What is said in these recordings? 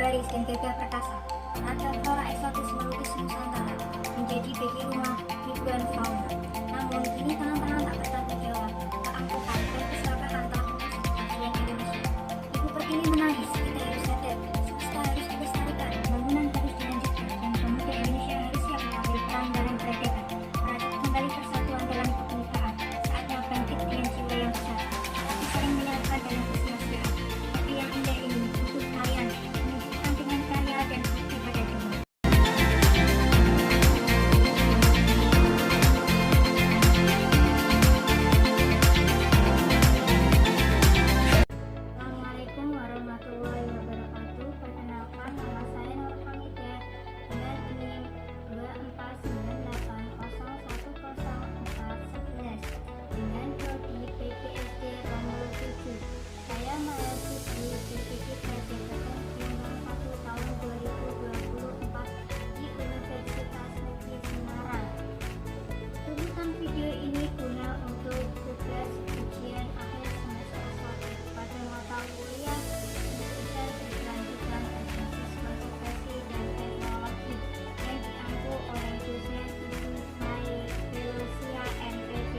Baris dan Gagah Perkasa, atau flora eksotis melukis Nusantara, menjadi bagi rumah ribuan fauna. Namun, kini tangan-tangan tak bertanggung jawab, keangkuhan, dan keserakahan telah mengusik kemajuan Indonesia. Ibu Pertiwi menangis, kita harus sadar, swasta harus dilestarikan, pembangunan harus dilanjutkan, dan pemuda Indonesia harus siap mengambil peran dalam peradaban, merajut kembali persatuan dalam kebinekaan. Saatnya bangkit dengan jiwa yang besar, tapi sering menyerahkan dalam kesia-siaan. Tapi yang indah ini untuk kalian, menunjukkan dengan karya dan bukti pada dunia. Assalamualaikum warahmatullahi wabarakatuh. Perkenalkan, nama saya Nur Hamidah dengan NIM 24980101411 dengan prodi PGSD Romulo 7. Saya mahasiswi PPK Jabatan Bintang 1 tahun 2024 di Universitas Negeri Semarang. Tuntutan video ini guna untuk tugas ujian akhir semester 1 pada mata kuliah pendidikan berkelanjutan berbasis konsekuensi dan teknologi yang diampu oleh dosen Mai Velosia MPD.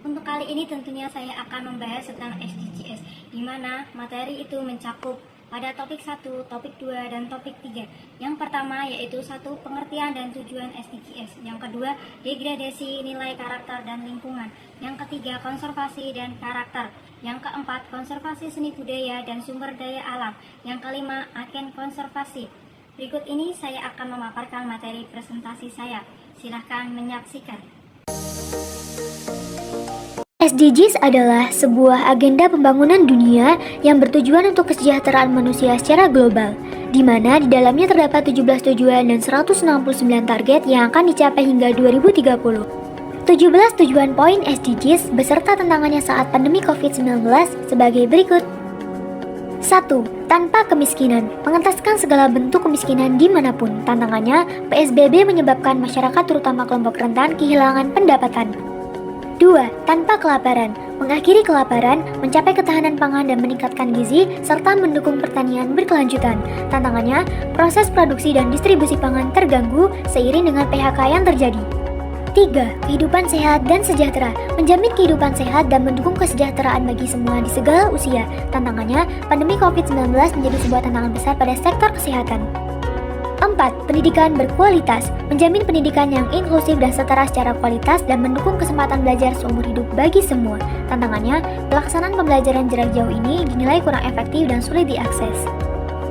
Untuk kali ini tentunya saya akan membahas tentang SDGs, di mana materi itu mencakup pada topik 1, topik 2, dan topik 3. Yang pertama yaitu 1. Pengertian dan tujuan SDGs. Yang kedua, degradasi nilai karakter dan lingkungan. Yang ketiga, konservasi dan karakter. Yang keempat, konservasi seni budaya dan sumber daya alam. Yang kelima, agen konservasi. Berikut ini saya akan memaparkan materi presentasi saya. Silahkan menyaksikan. SDGs adalah sebuah agenda pembangunan dunia yang bertujuan untuk kesejahteraan manusia secara global, di mana di dalamnya terdapat 17 tujuan dan 169 target yang akan dicapai hingga 2030. 17 tujuan poin SDGs beserta tantangannya saat pandemi COVID-19 sebagai berikut. 1. Tanpa kemiskinan, mengentaskan segala bentuk kemiskinan dimanapun. Tantangannya, PSBB menyebabkan masyarakat terutama kelompok rentan kehilangan pendapatan. 2. Tanpa kelaparan, mengakhiri kelaparan, mencapai ketahanan pangan dan meningkatkan gizi, serta mendukung pertanian berkelanjutan. Tantangannya, proses produksi dan distribusi pangan terganggu seiring dengan PHK yang terjadi. 3. Kehidupan sehat dan sejahtera, menjamin kehidupan sehat dan mendukung kesejahteraan bagi semua di segala usia. Tantangannya, pandemi COVID-19 menjadi sebuah tantangan besar pada sektor kesehatan. 4. Pendidikan berkualitas, menjamin pendidikan yang inklusif dan setara secara kualitas dan mendukung kesempatan belajar seumur hidup bagi semua. Tantangannya, pelaksanaan pembelajaran jarak jauh ini dinilai kurang efektif dan sulit diakses.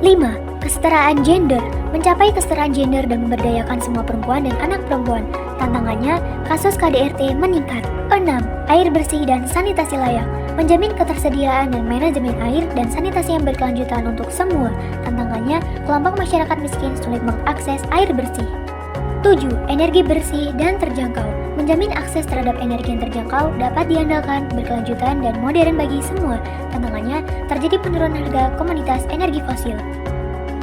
5. Kesetaraan gender, mencapai kesetaraan gender dan memberdayakan semua perempuan dan anak perempuan. Tantangannya, kasus KDRT meningkat. 6. Air bersih dan sanitasi layak, menjamin ketersediaan dan manajemen air dan sanitasi yang berkelanjutan untuk semua. Tantangannya, kelompok masyarakat miskin sulit mengakses air bersih. 7. Energi bersih dan terjangkau, menjamin akses terhadap energi yang terjangkau dapat diandalkan, berkelanjutan, dan modern bagi semua. Tantangannya, terjadi penurunan harga komoditas energi fosil.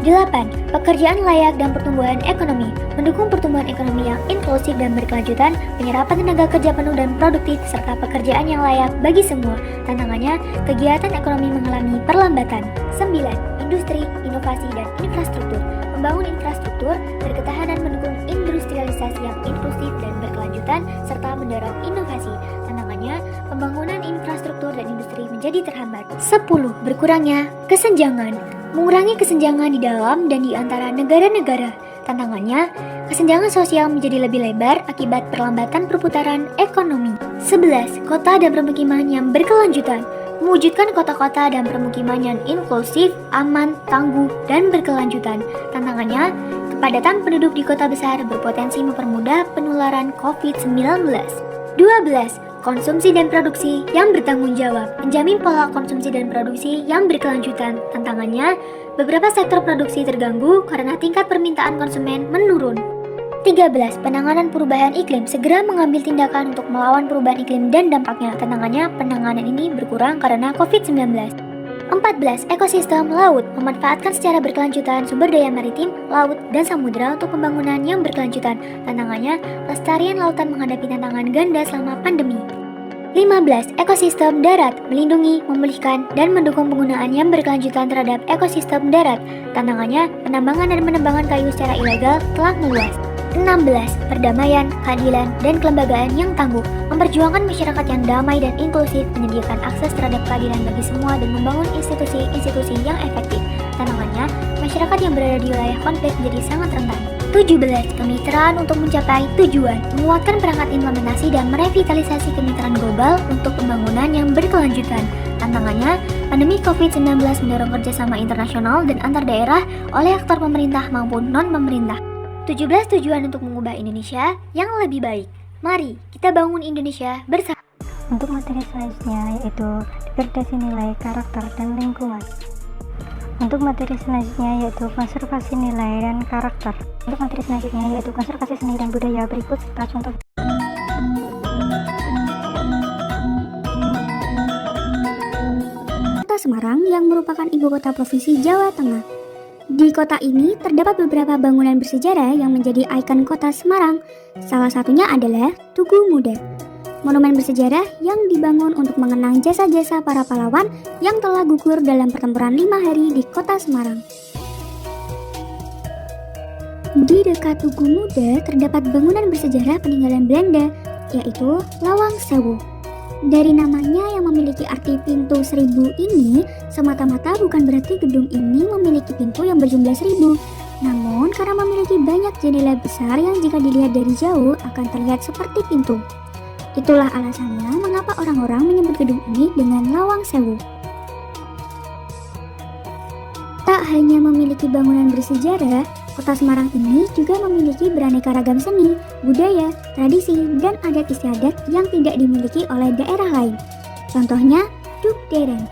8. Pekerjaan layak dan pertumbuhan ekonomi, mendukung pertumbuhan ekonomi yang inklusif dan berkelanjutan, penyerapan tenaga kerja penuh dan produktif, serta pekerjaan yang layak bagi semua. Tantangannya, kegiatan ekonomi mengalami perlambatan. 9. Industri, inovasi, dan infrastruktur, membangun infrastruktur, berketahanan mendukung industrialisasi yang inklusif dan berkelanjutan, serta mendorong inovasi. Tantangannya, pembangunan infrastruktur dan industri menjadi terhambat. 10. Berkurangnya kesenjangan, mengurangi kesenjangan di dalam dan di antara negara-negara. Tantangannya, kesenjangan sosial menjadi lebih lebar akibat perlambatan perputaran ekonomi. 11. Kota dan permukiman yang berkelanjutan, mewujudkan kota-kota dan permukiman yang inklusif, aman, tangguh, dan berkelanjutan. Tantangannya, kepadatan penduduk di kota besar berpotensi mempermudah penularan COVID-19. 12. Konsumsi dan produksi yang bertanggung jawab, menjamin pola konsumsi dan produksi yang berkelanjutan. Tantangannya, beberapa sektor produksi terganggu karena tingkat permintaan konsumen menurun. 13. Penanganan perubahan iklim, segera mengambil tindakan untuk melawan perubahan iklim dan dampaknya. Tantangannya, penanganan ini berkurang karena COVID-19. 14. Ekosistem laut, memanfaatkan secara berkelanjutan sumber daya maritim, laut, dan samudera untuk pembangunan yang berkelanjutan. Tantangannya, pelestarian lautan menghadapi tantangan ganda selama pandemi. 15. Ekosistem darat, melindungi, memulihkan, dan mendukung penggunaan yang berkelanjutan terhadap ekosistem darat. Tantangannya, penambangan dan penebangan kayu secara ilegal telah meluas. 16. Perdamaian, keadilan, dan kelembagaan yang tangguh, memperjuangkan masyarakat yang damai dan inklusif, menyediakan akses terhadap keadilan bagi semua, dan membangun institusi-institusi yang efektif. Tantangannya, masyarakat yang berada di wilayah konflik menjadi sangat rentan. 17. Kemitraan untuk mencapai tujuan, menguatkan perangkat implementasi dan merevitalisasi kemitraan global untuk pembangunan yang berkelanjutan. Tantangannya, pandemi COVID-19 mendorong kerjasama internasional dan antar daerah oleh aktor pemerintah maupun non-pemerintah. 17 tujuan untuk mengubah Indonesia yang lebih baik. Mari kita bangun Indonesia bersama. Untuk materi selanjutnya yaitu degradasi nilai, karakter, dan lingkungan. Untuk materi selanjutnya yaitu konservasi nilai dan karakter. Untuk materi selanjutnya yaitu konservasi seni dan budaya. Berikut serta contoh. Kota Semarang yang merupakan ibu kota provinsi Jawa Tengah. Di kota ini terdapat beberapa bangunan bersejarah yang menjadi ikon kota Semarang. Salah satunya adalah Tugu Muda, monumen bersejarah yang dibangun untuk mengenang jasa-jasa para pahlawan yang telah gugur dalam pertempuran 5 hari di kota Semarang. Di dekat Tugu Muda terdapat bangunan bersejarah peninggalan Belanda, yaitu Lawang Sewu. Dari namanya yang memiliki arti pintu 1000 ini, semata-mata bukan berarti gedung ini memiliki pintu yang berjumlah 1000. Namun karena memiliki banyak jendela besar yang jika dilihat dari jauh akan terlihat seperti pintu. Itulah alasannya mengapa orang-orang menyebut gedung ini dengan Lawang Sewu. Tak hanya memiliki bangunan bersejarah, kota Semarang ini juga memiliki beraneka ragam seni, budaya, tradisi, dan adat istiadat yang tidak dimiliki oleh daerah lain. Contohnya, Dugderan.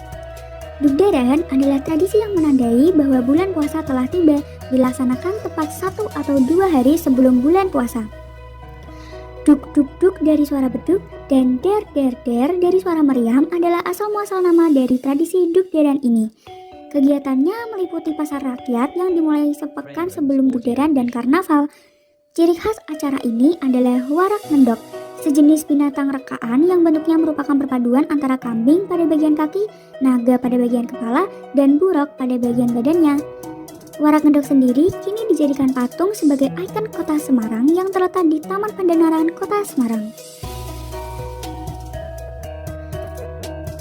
Dugderan adalah tradisi yang menandai bahwa bulan puasa telah tiba, dilaksanakan tepat 1 atau 2 hari sebelum bulan puasa. Duk-duk-duk dari suara beduk dan der-der-der dari suara meriam adalah asal-muasal nama dari tradisi Dugderan ini. Kegiatannya meliputi pasar rakyat yang dimulai sepekan sebelum Dugderan dan Karnaval. Ciri khas acara ini adalah warak ngendok, sejenis binatang rekaan yang bentuknya merupakan perpaduan antara kambing pada bagian kaki, naga pada bagian kepala, dan buruk pada bagian badannya. Warak ngendok sendiri kini dijadikan patung sebagai ikon kota Semarang yang terletak di Taman Pandanaran Kota Semarang.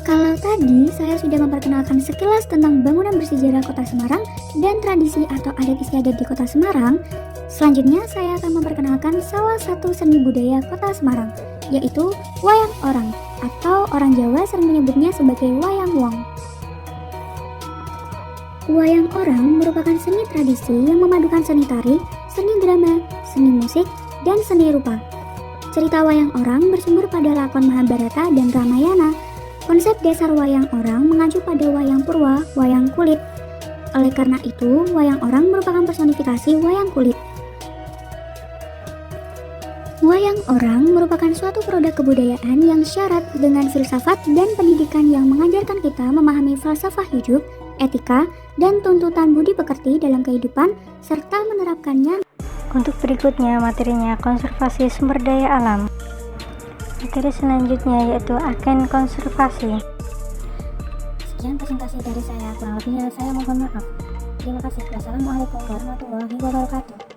Kalau tadi saya sudah memperkenalkan sekilas tentang bangunan bersejarah kota Semarang dan tradisi atau adat istiadat di kota Semarang, selanjutnya saya akan memperkenalkan salah satu seni budaya kota Semarang, yaitu wayang orang, atau orang Jawa sering menyebutnya sebagai wayang wong. Wayang orang merupakan seni tradisi yang memadukan seni tari, seni drama, seni musik, dan seni rupa. Cerita wayang orang bersumber pada lakon Mahabharata dan Ramayana. Konsep dasar wayang orang mengacu pada wayang purwa, wayang kulit. Oleh karena itu, wayang orang merupakan personifikasi wayang kulit. Wayang orang merupakan suatu produk kebudayaan yang syarat dengan filsafat dan pendidikan yang mengajarkan kita memahami falsafah hidup, etika, dan tuntutan budi pekerti dalam kehidupan, serta menerapkannya. Untuk berikutnya materinya konservasi sumber daya alam. Materi selanjutnya yaitu agen konservasi. Sekian presentasi dari saya, kurang lebihnya saya mohon maaf. Terima kasih. Wassalamualaikum warahmatullahi wabarakatuh.